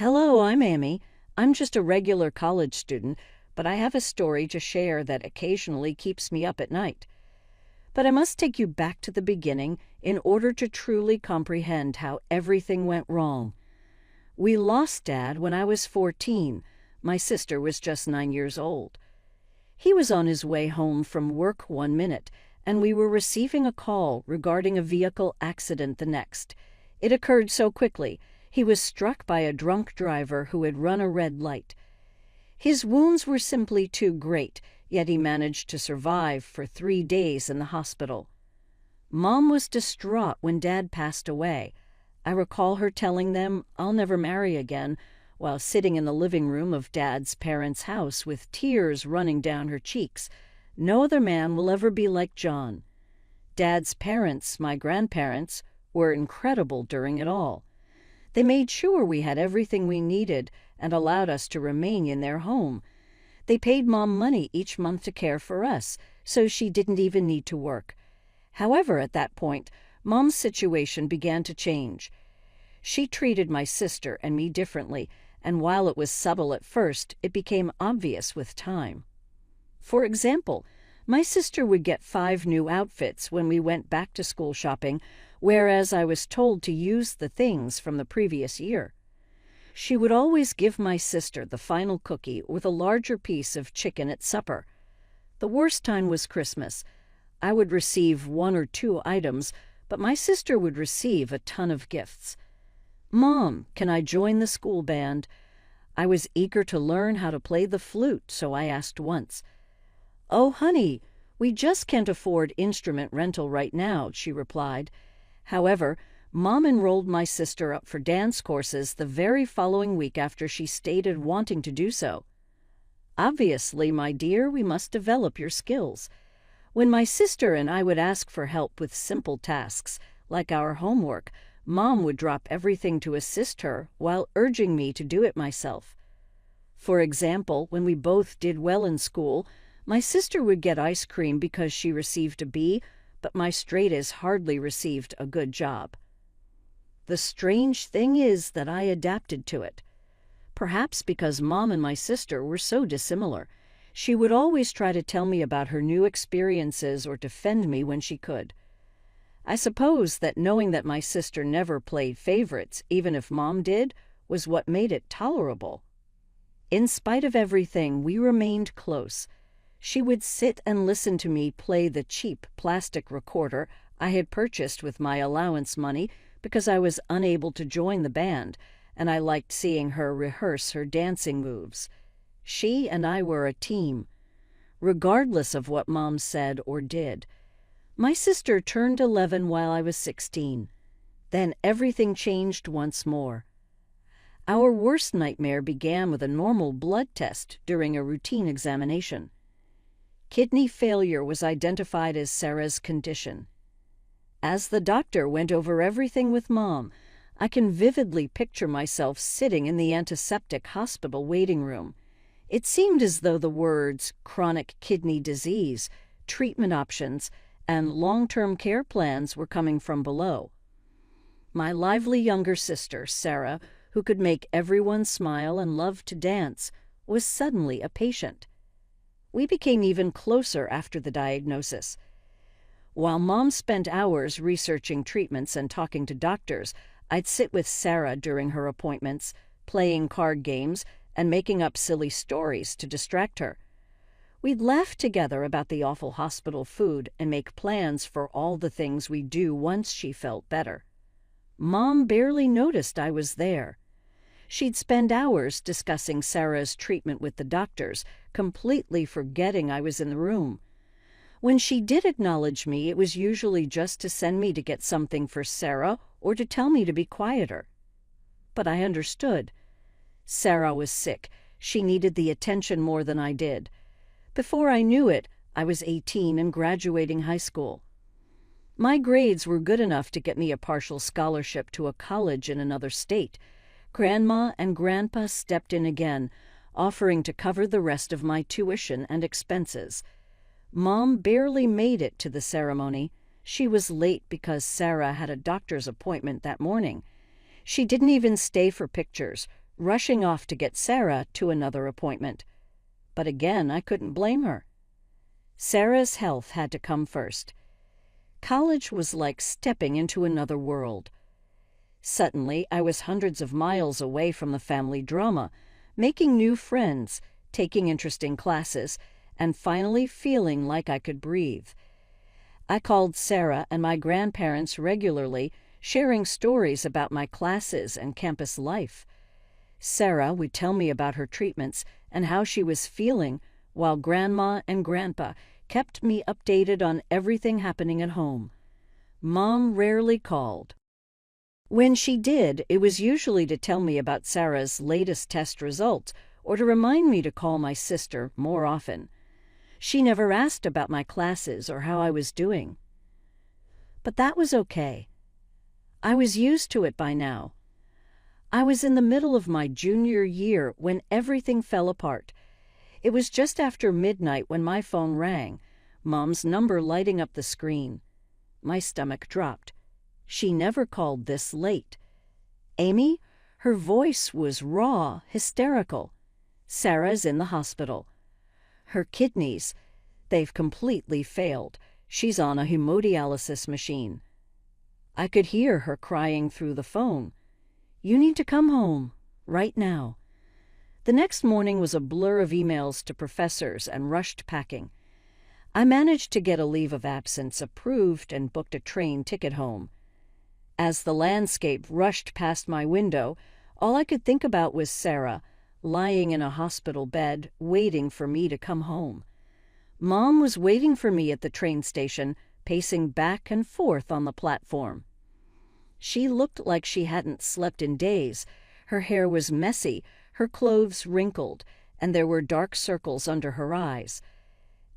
Hello, I'm Amy. I'm just a regular college student, but I have a story to share that occasionally keeps me up at night. But I must take you back to the beginning in order to truly comprehend how everything went wrong. We lost Dad when I was 14. My sister was just 9 years old. He was on his way home from work one minute, and we were receiving a call regarding a vehicle accident the next. It occurred so quickly. He was struck by a drunk driver who had run a red light. His wounds were simply too great, yet he managed to survive for 3 days in the hospital. Mom was distraught when Dad passed away. I recall her telling them, "I'll never marry again," while sitting in the living room of Dad's parents' house with tears running down her cheeks. "No other man will ever be like John." Dad's parents, my grandparents, were incredible during it all. They made sure we had everything we needed and allowed us to remain in their home. They paid Mom money each month to care for us, so she didn't even need to work. However, at that point, Mom's situation began to change. She treated my sister and me differently, and while it was subtle at first, it became obvious with time. For example, my sister would get 5 new outfits when we went back to school shopping, whereas I was told to use the things from the previous year. She would always give my sister the final cookie with a larger piece of chicken at supper. The worst time was Christmas. I would receive 1 or 2 items, but my sister would receive a ton of gifts. "Mom, can I join the school band?" I was eager to learn how to play the flute, so I asked once. "Oh, honey, we just can't afford instrument rental right now," she replied. However, Mom enrolled my sister up for dance courses the very following week after she stated wanting to do so. "Obviously, my dear, we must develop your skills." When my sister and I would ask for help with simple tasks, like our homework, Mom would drop everything to assist her while urging me to do it myself. For example, when we both did well in school, my sister would get ice cream because she received a B, but my straight-A's hardly received a good job. The strange thing is that I adapted to it. Perhaps because Mom and my sister were so dissimilar, she would always try to tell me about her new experiences or defend me when she could. I suppose that knowing that my sister never played favorites, even if Mom did, was what made it tolerable. In spite of everything, we remained close. She would sit and listen to me play the cheap plastic recorder I had purchased with my allowance money because I was unable to join the band, and I liked seeing her rehearse her dancing moves. She and I were a team, regardless of what Mom said or did. My sister turned 11 while I was 16. Then everything changed once more. Our worst nightmare began with a normal blood test during a routine examination. Kidney failure was identified as Sarah's condition. As the doctor went over everything with Mom, I can vividly picture myself sitting in the antiseptic hospital waiting room. It seemed as though the words chronic kidney disease, treatment options, and long-term care plans were coming from below. My lively younger sister, Sarah, who could make everyone smile and loved to dance, was suddenly a patient. We became even closer after the diagnosis. While Mom spent hours researching treatments and talking to doctors, I'd sit with Sarah during her appointments, playing card games and making up silly stories to distract her. We'd laugh together about the awful hospital food and make plans for all the things we'd do once she felt better. Mom barely noticed I was there. She'd spend hours discussing Sarah's treatment with the doctors, completely forgetting I was in the room. When she did acknowledge me, it was usually just to send me to get something for Sarah or to tell me to be quieter. But I understood. Sarah was sick. She needed the attention more than I did. Before I knew it, I was 18 and graduating high school. My grades were good enough to get me a partial scholarship to a college in another state. Grandma and Grandpa stepped in again, offering to cover the rest of my tuition and expenses. Mom barely made it to the ceremony. She was late because Sarah had a doctor's appointment that morning. She didn't even stay for pictures. rushing off to get Sarah to another appointment. But again, I couldn't blame her. Sarah's health had to come first. College was like stepping into another world. Suddenly, I was hundreds of miles away from the family drama, making new friends, taking interesting classes, and finally feeling like I could breathe. I called Sarah and my grandparents regularly, sharing stories about my classes and campus life. Sarah would tell me about her treatments and how she was feeling, while Grandma and Grandpa kept me updated on everything happening at home. Mom rarely called. When she did, it was usually to tell me about Sarah's latest test results or to remind me to call my sister more often. She never asked about my classes or how I was doing. But that was okay. I was used to it by now. I was in the middle of my junior year when everything fell apart. It was just after midnight when my phone rang, Mom's number lighting up the screen. My stomach dropped. She never called this late. Amy? Her voice was raw, hysterical. Sarah's in the hospital. Her kidneys, they've completely failed. She's on a hemodialysis machine. I could hear her crying through the phone. You need to come home, right now. The next morning was a blur of emails to professors and rushed packing. I managed to get a leave of absence approved and booked a train ticket home. As the landscape rushed past my window, all I could think about was Sarah, lying in a hospital bed, waiting for me to come home. Mom was waiting for me at the train station, pacing back and forth on the platform. She looked like she hadn't slept in days. Her hair was messy, her clothes wrinkled, and there were dark circles under her eyes.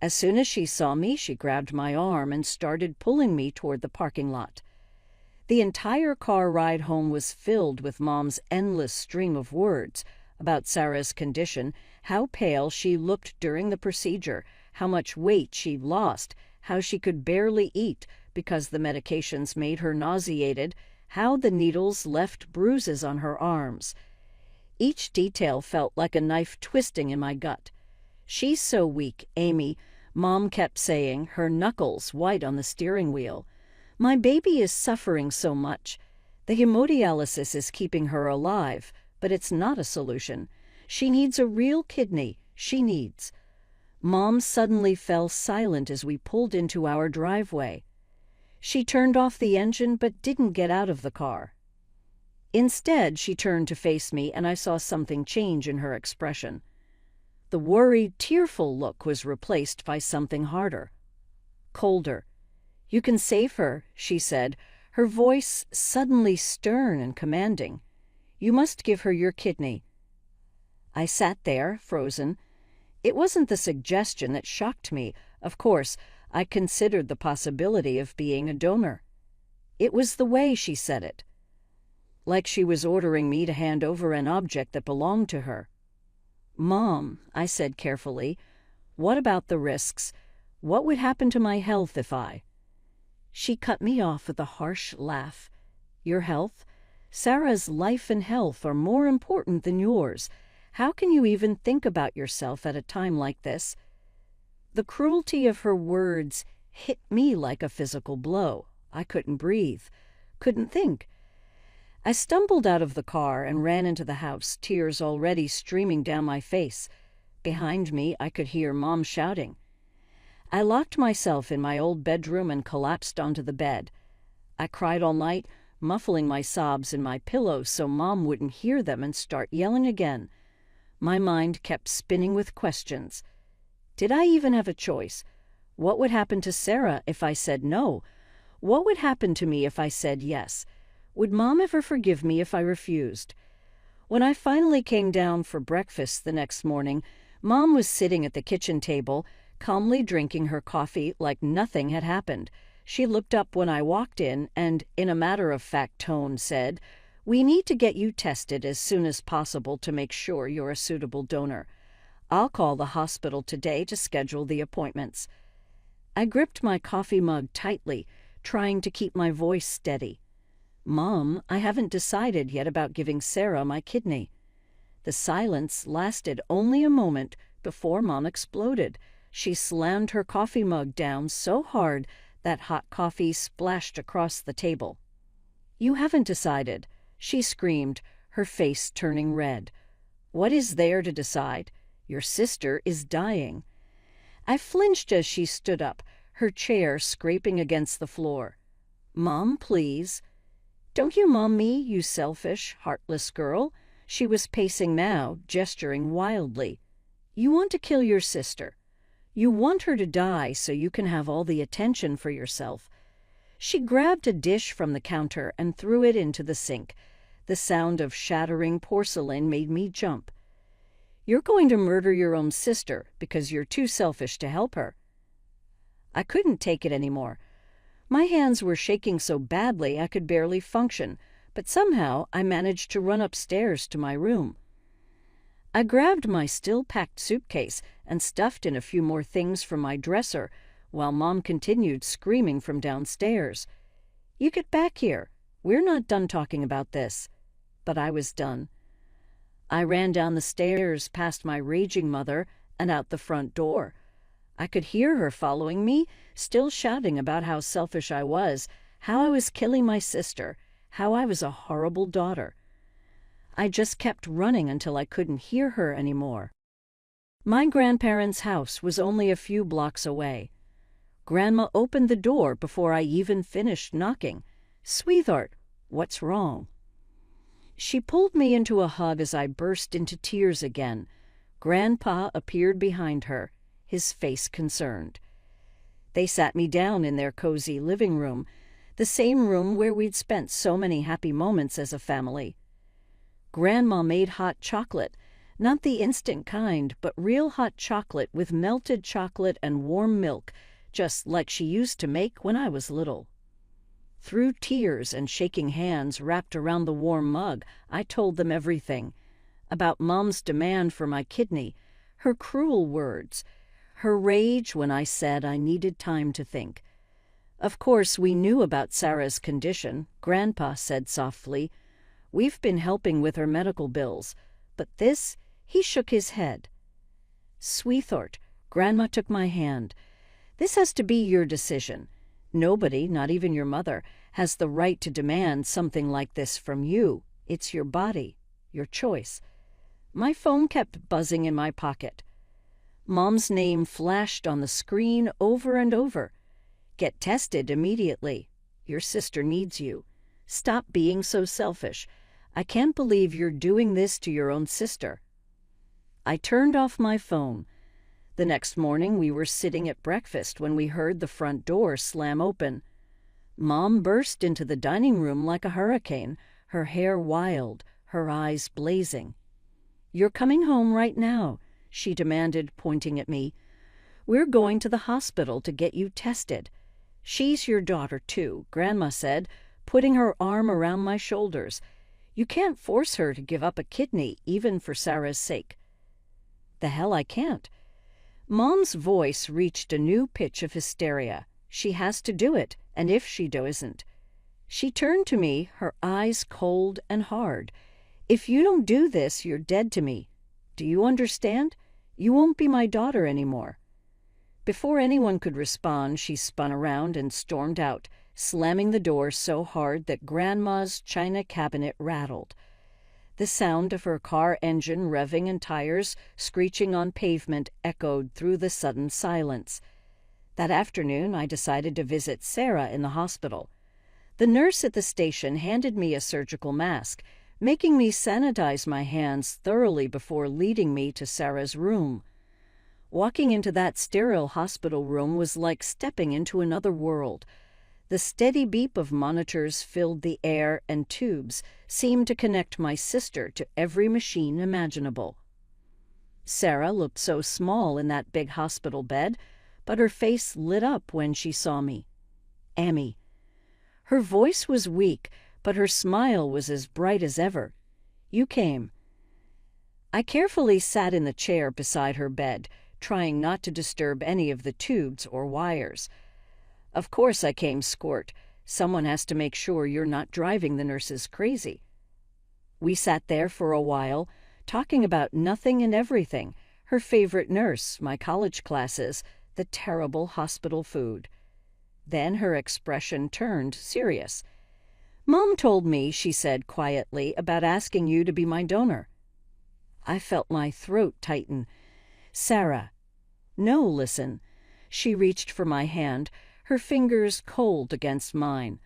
As soon as she saw me, she grabbed my arm and started pulling me toward the parking lot. The entire car ride home was filled with Mom's endless stream of words about Sarah's condition, how pale she looked during the procedure, how much weight she'd lost, how she could barely eat because the medications made her nauseated, how the needles left bruises on her arms. Each detail felt like a knife twisting in my gut. She's so weak, Amy, Mom kept saying, her knuckles white on the steering wheel. My baby is suffering so much. The hemodialysis is keeping her alive, but it's not a solution. She needs a real kidney. She needs. Mom suddenly fell silent as we pulled into our driveway. She turned off the engine but didn't get out of the car. Instead, she turned to face me and I saw something change in her expression. The worried, tearful look was replaced by something harder, colder. You can save her, she said, her voice suddenly stern and commanding. You must give her your kidney. I sat there, frozen. It wasn't the suggestion that shocked me. Of course, I considered the possibility of being a donor. It was the way she said it, like she was ordering me to hand over an object that belonged to her. Mom, I said carefully, what about the risks? What would happen to my health if I... She cut me off with a harsh laugh. Your health? Sarah's life and health are more important than yours. How can you even think about yourself at a time like this? The cruelty of her words hit me like a physical blow. I couldn't breathe, couldn't think. I stumbled out of the car and ran into the house, tears already streaming down my face. Behind me, I could hear Mom shouting. I locked myself in my old bedroom and collapsed onto the bed. I cried all night, muffling my sobs in my pillow so Mom wouldn't hear them and start yelling again. My mind kept spinning with questions. Did I even have a choice? What would happen to Sarah if I said no? What would happen to me if I said yes? Would Mom ever forgive me if I refused? When I finally came down for breakfast the next morning, Mom was sitting at the kitchen table, calmly drinking her coffee like nothing had happened. She looked up when I walked in and, in a matter-of-fact tone, said, "We need to get you tested as soon as possible to make sure you're a suitable donor. I'll call the hospital today to schedule the appointments." I gripped my coffee mug tightly, trying to keep my voice steady. Mom, I haven't decided yet about giving Sarah my kidney. The silence lasted only a moment before Mom exploded. She slammed her coffee mug down so hard that hot coffee splashed across the table. "You haven't decided," she screamed, her face turning red. "What is there to decide? Your sister is dying." I flinched as she stood up, her chair scraping against the floor. "Mom, please." "Don't you mom me, you selfish, heartless girl." She was pacing now, gesturing wildly. "You want to kill your sister. You want her to die so you can have all the attention for yourself." She grabbed a dish from the counter and threw it into the sink. The sound of shattering porcelain made me jump. "You're going to murder your own sister because you're too selfish to help her." I couldn't take it anymore. My hands were shaking so badly I could barely function, but somehow I managed to run upstairs to my room. I grabbed my still-packed suitcase and stuffed in a few more things from my dresser, while Mom continued screaming from downstairs. "You get back here. We're not done talking about this." But I was done. I ran down the stairs past my raging mother and out the front door. I could hear her following me, still shouting about how selfish I was, how I was killing my sister, how I was a horrible daughter. I just kept running until I couldn't hear her anymore. My grandparents' house was only a few blocks away. Grandma opened the door before I even finished knocking. "Sweetheart, what's wrong?" She pulled me into a hug as I burst into tears again. Grandpa appeared behind her, his face concerned. They sat me down in their cozy living room, the same room where we'd spent so many happy moments as a family. Grandma made hot chocolate, not the instant kind, but real hot chocolate with melted chocolate and warm milk, just like she used to make when I was little. Through tears and shaking hands wrapped around the warm mug, I told them everything. About Mom's demand for my kidney, her cruel words, her rage when I said I needed time to think. Of course, we knew about Sarah's condition, Grandpa said softly. "We've been helping with her medical bills. But this," he shook his head. "Sweetheart," Grandma took my hand, "this has to be your decision. Nobody, not even your mother, has the right to demand something like this from you. It's your body, your choice." My phone kept buzzing in my pocket. Mom's name flashed on the screen over and over. "Get tested immediately. Your sister needs you. Stop being so selfish. I can't believe you're doing this to your own sister." I turned off my phone. The next morning we were sitting at breakfast when we heard the front door slam open. Mom burst into the dining room like a hurricane, her hair wild, her eyes blazing. "You're coming home right now," she demanded, pointing at me. "We're going to the hospital to get you tested. She's your daughter, too," Grandma said, putting her arm around my shoulders. "You can't force her to give up a kidney, even for Sarah's sake." "The hell I can't." Mom's voice reached a new pitch of hysteria. "She has to do it, and if she doesn't..." She turned to me, her eyes cold and hard. "If you don't do this, you're dead to me. Do you understand? You won't be my daughter anymore." Before anyone could respond, she spun around and stormed out, slamming the door so hard that Grandma's china cabinet rattled. The sound of her car engine revving and tires screeching on pavement echoed through the sudden silence. That afternoon, I decided to visit Sarah in the hospital. The nurse at the station handed me a surgical mask, making me sanitize my hands thoroughly before leading me to Sarah's room. Walking into that sterile hospital room was like stepping into another world. The steady beep of monitors filled the air, and tubes seemed to connect my sister to every machine imaginable. Sarah looked so small in that big hospital bed, but her face lit up when she saw me. "Amy." Her voice was weak, but her smile was as bright as ever. "You came." I carefully sat in the chair beside her bed, trying not to disturb any of the tubes or wires. "Of course I came, Squirt. Someone has to make sure you're not driving the nurses crazy." We sat there for a while, talking about nothing and everything, her favorite nurse, my college classes, the terrible hospital food. Then her expression turned serious. "Mom told me," she said quietly, "about asking you to be my donor." I felt my throat tighten. "Sarah." "No, listen." She reached for my hand, her fingers cold against mine.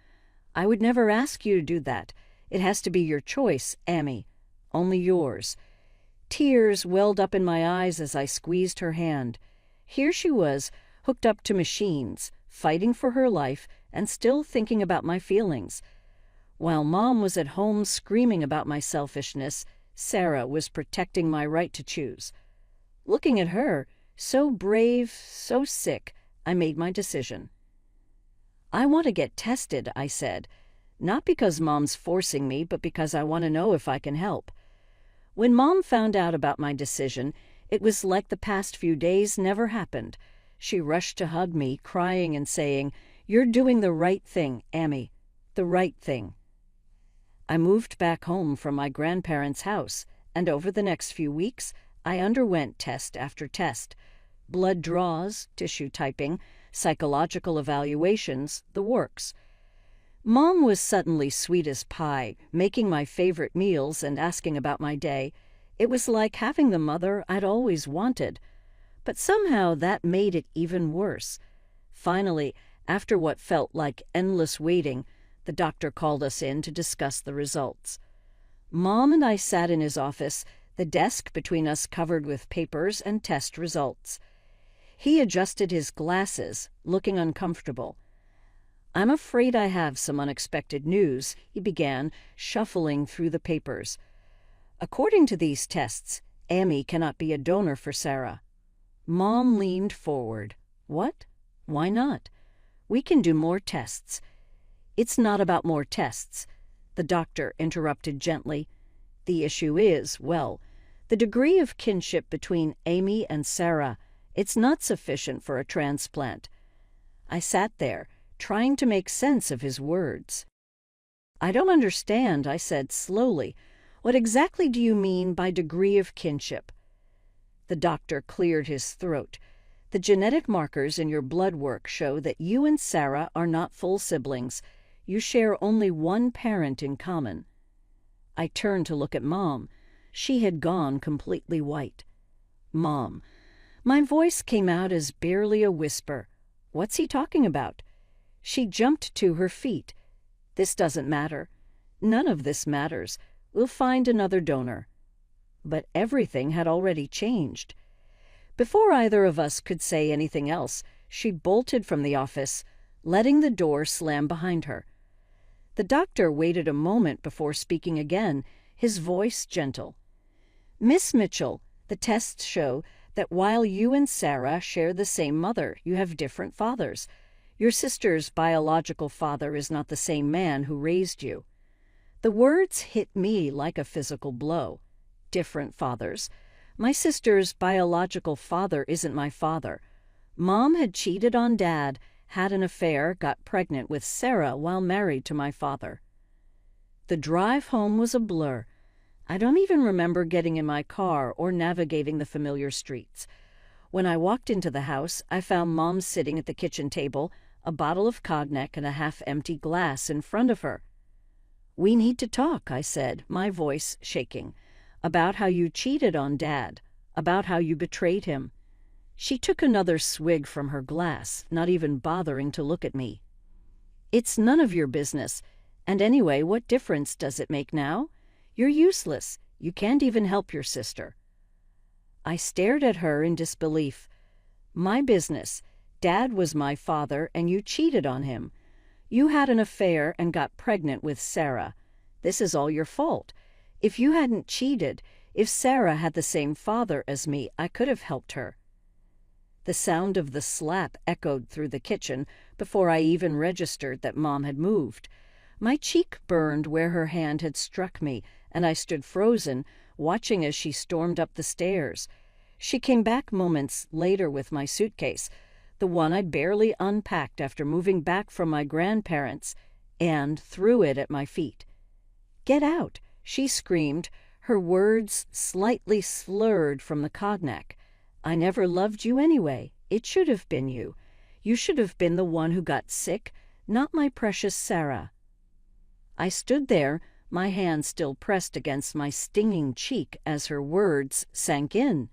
"I would never ask you to do that. It has to be your choice, Amy. Only yours." Tears welled up in my eyes as I squeezed her hand. Here she was, hooked up to machines, fighting for her life and still thinking about my feelings. While Mom was at home screaming about my selfishness, Sarah was protecting my right to choose. Looking at her, so brave, so sick, I made my decision. "I want to get tested," I said, "not because Mom's forcing me, but because I want to know if I can help." When Mom found out about my decision, it was like the past few days never happened. She rushed to hug me, crying and saying, "You're doing the right thing, Amy, the right thing." I moved back home from my grandparents' house, and over the next few weeks, I underwent test after test. Blood draws, tissue typing, psychological evaluations, the works. Mom was suddenly sweet as pie, making my favorite meals and asking about my day. It was like having the mother I'd always wanted. But somehow that made it even worse. Finally, after what felt like endless waiting, the doctor called us in to discuss the results. Mom and I sat in his office, the desk between us covered with papers and test results. He adjusted his glasses, looking uncomfortable. "I'm afraid I have some unexpected news," he began, shuffling through the papers. "According to these tests, Amy cannot be a donor for Sarah." Mom leaned forward. "What? Why not? We can do more tests." "It's not about more tests," the doctor interrupted gently. "The issue is, well, the degree of kinship between Amy and Sarah. It's not sufficient for a transplant." I sat there, trying to make sense of his words. "I don't understand," I said slowly. "What exactly do you mean by degree of kinship?" The doctor cleared his throat. "The genetic markers in your blood work show that you and Sarah are not full siblings. You share only one parent in common." I turned to look at Mom. She had gone completely white. "Mom." My voice came out as barely a whisper. "What's he talking about?" She jumped to her feet. "This doesn't matter. None of this matters. We'll find another donor." But everything had already changed. Before either of us could say anything else, she bolted from the office, letting the door slam behind her. The doctor waited a moment before speaking again, his voice gentle. "Miss Mitchell, the tests show that while you and Sarah share the same mother, you have different fathers. Your sister's biological father is not the same man who raised you." The words hit me like a physical blow. Different fathers. My sister's biological father isn't my father. Mom had cheated on Dad, had an affair, got pregnant with Sarah while married to my father. The drive home was a blur. I don't even remember getting in my car or navigating the familiar streets. When I walked into the house, I found Mom sitting at the kitchen table, a bottle of cognac and a half-empty glass in front of her. "We need to talk," I said, my voice shaking, "about how you cheated on Dad, about how you betrayed him." She took another swig from her glass, not even bothering to look at me. "It's none of your business. And anyway, what difference does it make now? You're useless. You can't even help your sister." I stared at her in disbelief. "My business. Dad was my father, and you cheated on him. You had an affair and got pregnant with Sarah. This is all your fault. If you hadn't cheated, if Sarah had the same father as me, I could have helped her." The sound of the slap echoed through the kitchen before I even registered that Mom had moved. My cheek burned where her hand had struck me, and I stood frozen, watching as she stormed up the stairs. She came back moments later with my suitcase, the one I barely unpacked after moving back from my grandparents, and threw it at my feet. "Get out!" she screamed, her words slightly slurred from the cognac. "I never loved you anyway. It should have been you. You should have been the one who got sick, not my precious Sarah." I stood there, my hand still pressed against my stinging cheek as her words sank in.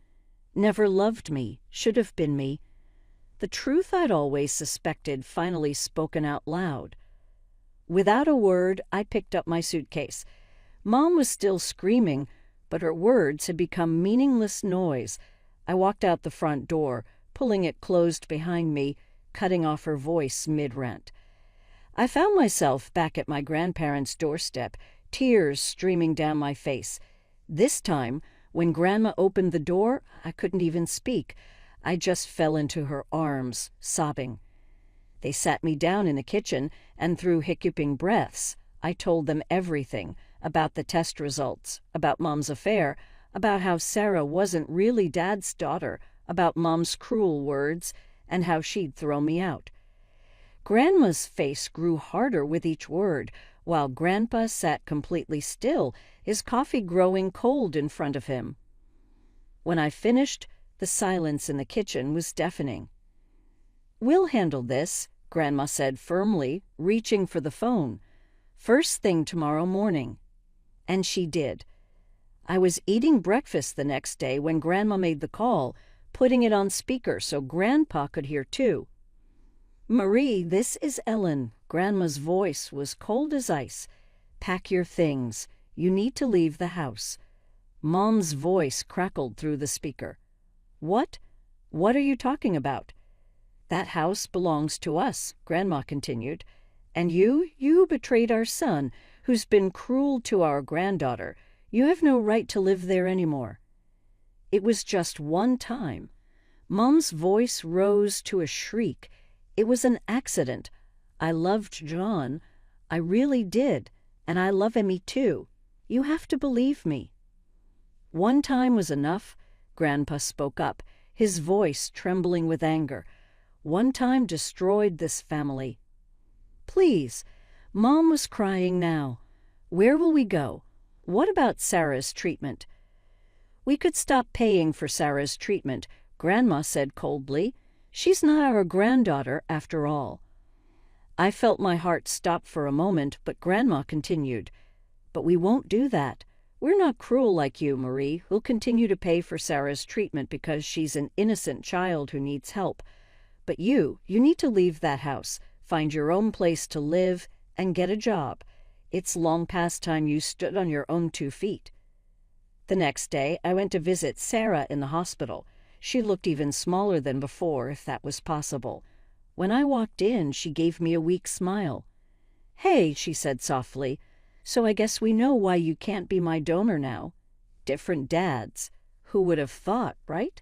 Never loved me, should have been me. The truth I'd always suspected finally spoken out loud. Without a word, I picked up my suitcase. Mom was still screaming, but her words had become meaningless noise. I walked out the front door, pulling it closed behind me, cutting off her voice mid-rant. I found myself back at my grandparents' doorstep, tears streaming down my face. This time, when Grandma opened the door, I couldn't even speak. I just fell into her arms, sobbing. They sat me down in the kitchen, and through hiccuping breaths, I told them everything about the test results, about Mom's affair, about how Sarah wasn't really Dad's daughter, about Mom's cruel words, and how she'd throw me out. Grandma's face grew harder with each word, while Grandpa sat completely still, his coffee growing cold in front of him. When I finished, the silence in the kitchen was deafening. "We'll handle this," Grandma said firmly, reaching for the phone. "First thing tomorrow morning." And she did. I was eating breakfast the next day when Grandma made the call, putting it on speaker so Grandpa could hear too. "Marie, this is Ellen." Grandma's voice was cold as ice. "Pack your things. You need to leave the house." Mom's voice crackled through the speaker. "What? What are you talking about?" "That house belongs to us," Grandma continued. "And you betrayed our son, who's been cruel to our granddaughter. You have no right to live there anymore." It was just one time. Mom's voice rose to a shriek. "It was an accident. I loved John. I really did. And I love Emmy too. You have to believe me." "One time was enough," Grandpa spoke up, his voice trembling with anger. "One time destroyed this family." "Please." Mom was crying now. "Where will we go? What about Sarah's treatment?" "We could stop paying for Sarah's treatment," Grandma said coldly. "She's not our granddaughter after all." I felt my heart stop for a moment, but Grandma continued. "But we won't do that. We're not cruel like you, Marie. We'll continue to pay for Sarah's treatment because she's an innocent child who needs help. But you need to leave that house, find your own place to live, and get a job. It's long past time you stood on your own 2 feet." The next day, I went to visit Sarah in the hospital. She looked even smaller than before, if that was possible. When I walked in, she gave me a weak smile. "Hey," she said softly, "so I guess we know why you can't be my donor now. Different dads. Who would have thought, right?"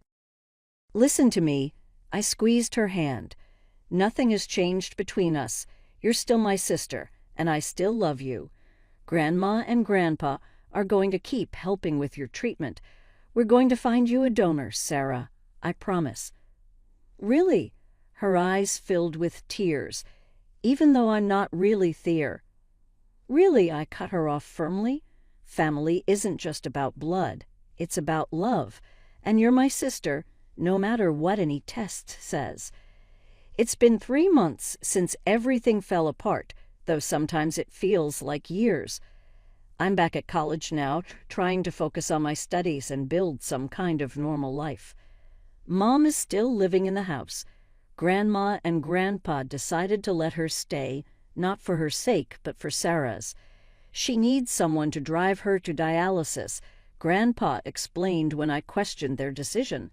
"Listen to me." I squeezed her hand. "Nothing has changed between us. You're still my sister, and I still love you. Grandma and Grandpa are going to keep helping with your treatment. We're going to find you a donor, Sarah. I promise." "Really?" Her eyes filled with tears. "Even though I'm not really Thayer." "Really?" I cut her off firmly. "Family isn't just about blood. It's about love. And you're my sister, no matter what any test says. It's been 3 months since everything fell apart, though sometimes it feels like years. I'm back at college now, trying to focus on my studies and build some kind of normal life. Mom is still living in the house. Grandma and Grandpa decided to let her stay, not for her sake, but for Sarah's. She needs someone to drive her to dialysis, Grandpa explained when I questioned their decision,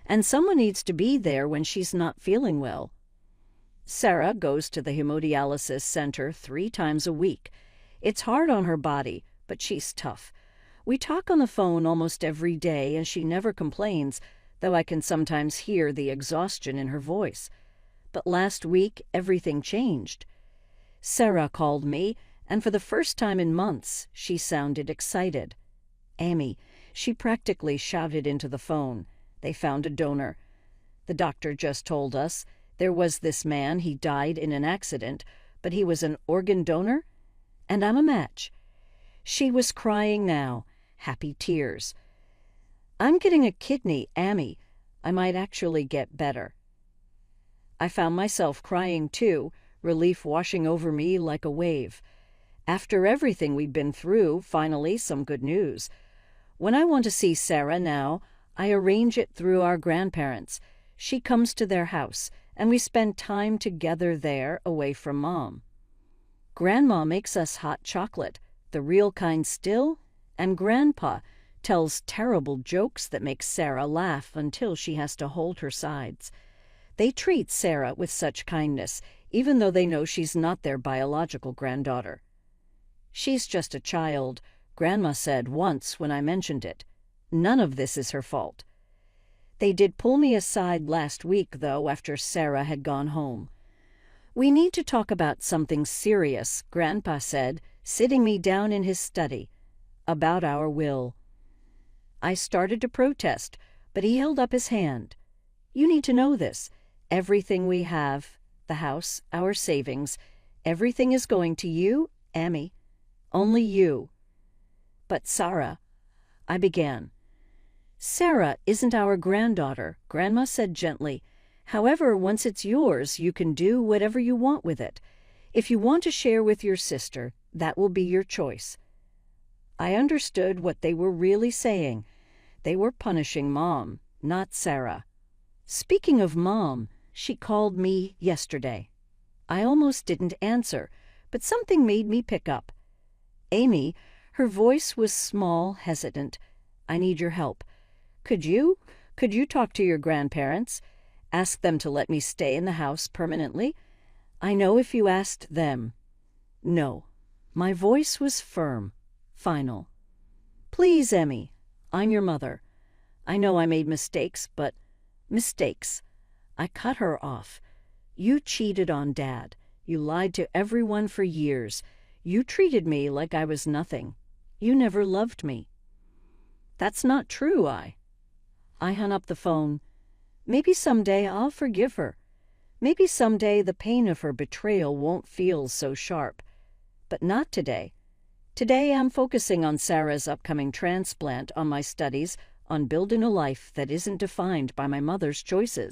and someone needs to be there when she's not feeling well. Sarah goes to the hemodialysis center 3 times a week. It's hard on her body, but she's tough. We talk on the phone almost every day, and she never complains, though I can sometimes hear the exhaustion in her voice. But last week, everything changed. Sarah called me, and for the first time in months, she sounded excited. "Amy," she practically shouted into the phone. "They found a donor. The doctor just told us there was this man, he died in an accident, but he was an organ donor, and I'm a match." She was crying now, happy tears. I'm getting a kidney, Amy. I might actually get better. I found myself crying too, relief washing over me like a wave. After everything we'd been through, finally some good news. When I want to see Sarah now, I arrange it through our grandparents. She comes to their house, and we spend time together there, away from Mom. Grandma makes us hot chocolate, the real kind still, and Grandpa tells terrible jokes that make Sarah laugh until she has to hold her sides. They treat Sarah with such kindness, even though they know she's not their biological granddaughter. She's just a child, Grandma said once when I mentioned it. None of this is her fault. They did pull me aside last week, though, after Sarah had gone home. We need to talk about something serious, Grandpa said, sitting me down in his study. About our will. I started to protest, but he held up his hand. You need to know this. Everything we have, the house, our savings, everything is going to you, Amy. Only you. But Sarah, I began. Sarah isn't our granddaughter, Grandma said gently. However, once it's yours, you can do whatever you want with it. If you want to share with your sister, that will be your choice. I understood what they were really saying. They were punishing Mom, not Sarah. Speaking of Mom, she called me yesterday. I almost didn't answer, but something made me pick up. Amy, her voice was small, hesitant. I need your help. Could you talk to your grandparents? Ask them to let me stay in the house permanently? I know if you asked them. No. My voice was firm, final. Please, Emmy. I'm your mother. I know I made mistakes, but mistakes. I cut her off. You cheated on Dad. You lied to everyone for years. You treated me like I was nothing. You never loved me. That's not true, I hung up the phone. Maybe someday I'll forgive her. Maybe someday the pain of her betrayal won't feel so sharp. But not today. Today I'm focusing on Sarah's upcoming transplant, on my studies, on building a life that isn't defined by my mother's choices.